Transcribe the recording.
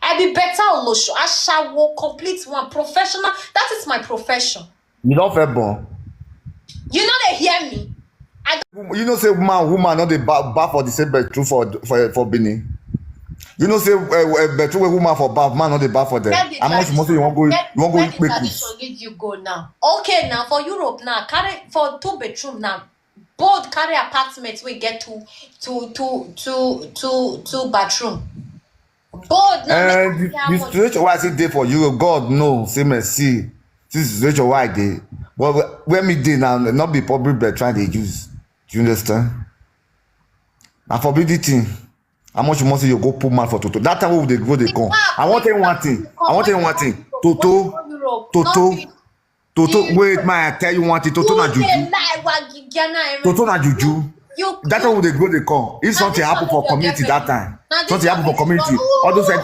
I be better olosho. I shall complete one professional. That is my profession. You don't fair born. You know they hear me. You know say woman not the bath for the same bedroom for Benin. You know say bedroom with woman for bath, man not the bath for them. How much most you want go eat tradition lead you go now. Okay, now for Europe now, carry for 2 bedroom now. Both carry apartments we get two bathroom. Both now. The situation why I say day for Europe, God no, say mercy. This is situation why they. But when me dey now, not be public bedroom they use. Do you understand? And forbid the thing. How much you must say you go put man for Toto? That time when they go, they come. I want to tell you one thing. Toto. Wait, man, I tell you one thing. Toto na juju. Toto na juju. That time when they go, they come. If something happen for community that time, something happen for community. All those